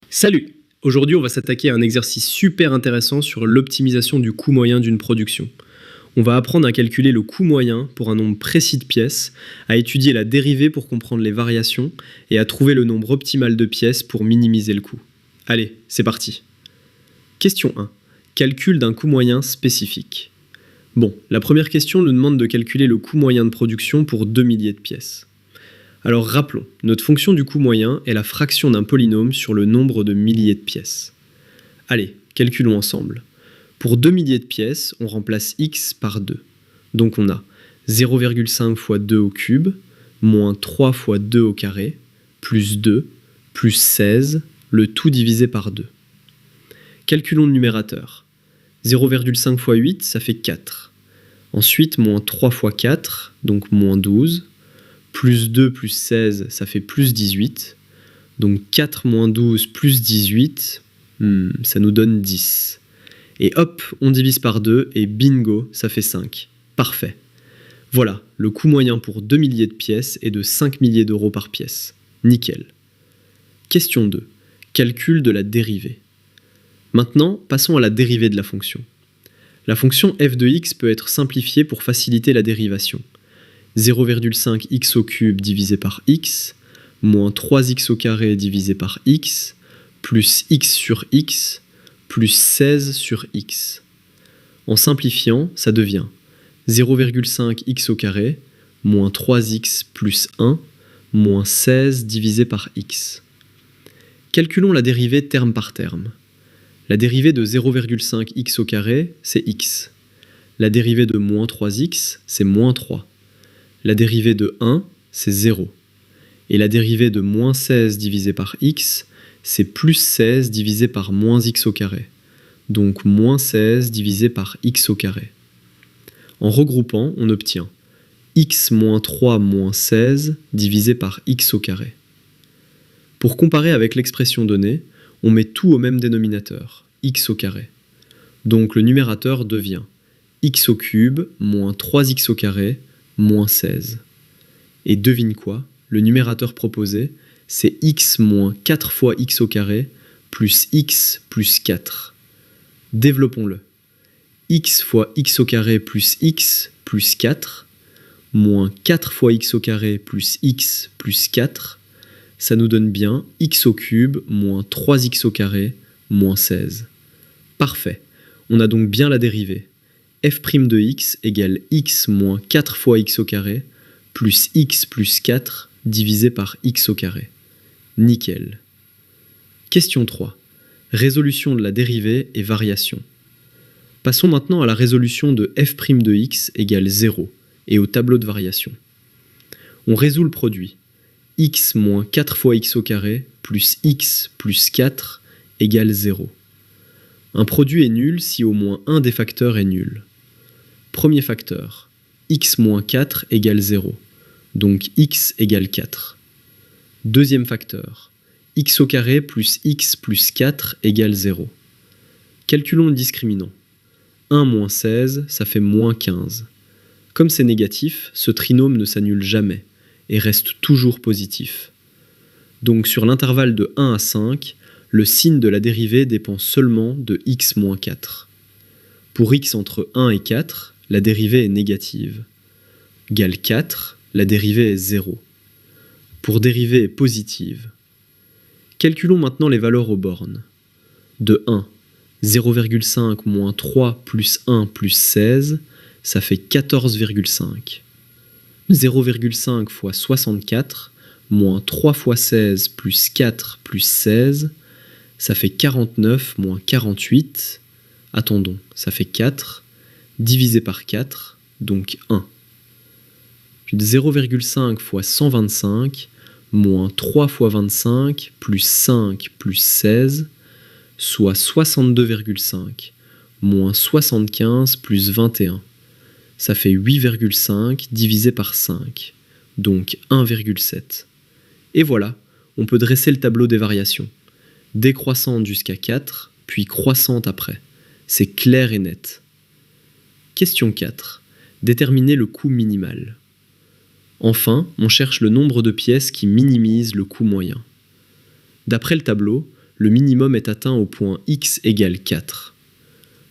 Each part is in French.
Salut! Aujourd'hui, on va s'attaquer à un exercice super intéressant sur l'optimisation du coût moyen d'une production. On va apprendre à calculer le coût moyen pour un nombre précis de pièces, à étudier la dérivée pour comprendre les variations et à trouver le nombre optimal de pièces pour minimiser le coût. Allez, c'est parti! Question 1. Calcul d'un coût moyen spécifique. Bon, la première question nous demande de calculer le coût moyen de production pour 2 milliers de pièces. Alors rappelons, notre fonction du coût moyen est la fraction d'un polynôme sur le nombre de milliers de pièces. Allez, calculons ensemble. Pour 2 milliers de pièces, on remplace x par 2. Donc on a 0,5 fois 2 au cube, moins 3 fois 2 au carré, plus 2, plus 16, le tout divisé par 2. Calculons le numérateur. 0,5 fois 8, ça fait 4. Ensuite, moins 3 fois 4, donc moins 12. Plus 2 plus 16, ça fait plus 18. Donc 4 moins 12 plus 18, ça nous donne 10. Et hop, on divise par 2 et bingo, ça fait 5. Parfait. Voilà, le coût moyen pour 2 milliers de pièces est de 5 milliers d'euros par pièce. Nickel. Question 2. Calcul de la dérivée. Maintenant, passons à la dérivée de la fonction. La fonction f de x peut être simplifiée pour faciliter la dérivation. 0,5x au cube divisé par x, moins 3x au carré divisé par x, plus x sur x, plus 16 sur x. En simplifiant, ça devient 0,5x au carré, moins 3x plus 1, moins 16 divisé par x. Calculons la dérivée terme par terme. La dérivée de 0,5x au carré, c'est x. La dérivée de moins 3x, c'est moins 3. La dérivée de 1, c'est 0. Et la dérivée de moins 16 divisé par x, c'est plus 16 divisé par moins x au carré. Donc moins 16 divisé par x au carré. En regroupant, on obtient x moins 3 moins 16 divisé par x au carré. Pour comparer avec l'expression donnée, on met tout au même dénominateur, x au carré. Donc le numérateur devient x au cube moins 3x au carré moins 16. Et devine quoi? Le numérateur proposé, c'est x moins 4 fois x au carré plus x plus 4. Développons-le. X fois x au carré plus x plus 4, moins 4 fois x au carré plus x plus 4, ça nous donne bien x au cube moins 3x au carré moins 16. Parfait. On a donc bien la dérivée. f' de x égale x moins 4 fois x au carré plus x plus 4 divisé par x au carré. Nickel. Question 3. Résolution de la dérivée et variation. Passons maintenant à la résolution de f' de x égale 0 et au tableau de variation. On résout le produit. X moins 4 fois x au carré plus x plus 4 égale 0. Un produit est nul si au moins un des facteurs est nul. Premier facteur, x moins 4 égale 0, donc x égale 4. Deuxième facteur, x au carré plus x plus 4 égale 0. Calculons le discriminant. 1 moins 16, ça fait moins 15. Comme c'est négatif, ce trinôme ne s'annule jamais et reste toujours positif. Donc sur l'intervalle de 1 à 5, le signe de la dérivée dépend seulement de x moins 4. Pour x entre 1 et 4, la dérivée est négative. Égale 4, la dérivée est 0. Pour dérivée est positive. Calculons maintenant les valeurs aux bornes. De 1, 0,5 moins 3 plus 1 plus 16, ça fait 14,5. 0,5 fois 64, moins 3 fois 16 plus 4 plus 16, ça fait 49 moins 48. Attendons, ça fait 4. Divisé par 4, donc 1. Puis 0,5 fois 125, moins 3 fois 25, plus 5 plus 16, soit 62,5, moins 75 plus 21. Ça fait 8,5 divisé par 5, donc 1,7. Et voilà, on peut dresser le tableau des variations. Décroissante jusqu'à 4, puis croissante après. C'est clair et net. Question 4. Déterminer le coût minimal. Enfin, on cherche le nombre de pièces qui minimise le coût moyen. D'après le tableau, le minimum est atteint au point x égale 4.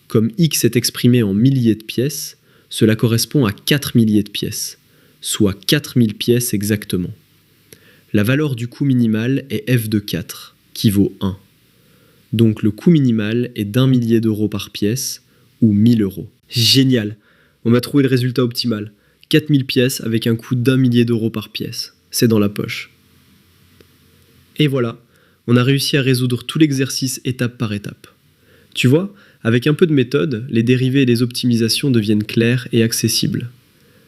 Comme x est exprimé en milliers de pièces, cela correspond à 4 milliers de pièces, soit 4000 pièces exactement. La valeur du coût minimal est f de 4, qui vaut 1. Donc le coût minimal est d'1 millier d'euros par pièce, ou 1000 euros. Génial! On a trouvé le résultat optimal. 4000 pièces avec un coût d'1 millier d'euros par pièce. C'est dans la poche. Et voilà, on a réussi à résoudre tout l'exercice étape par étape. Tu vois, avec un peu de méthode, les dérivés et les optimisations deviennent clairs et accessibles.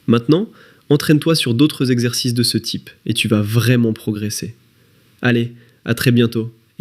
Maintenant, entraîne-toi sur d'autres exercices de ce type et tu vas vraiment progresser. Allez, à très bientôt.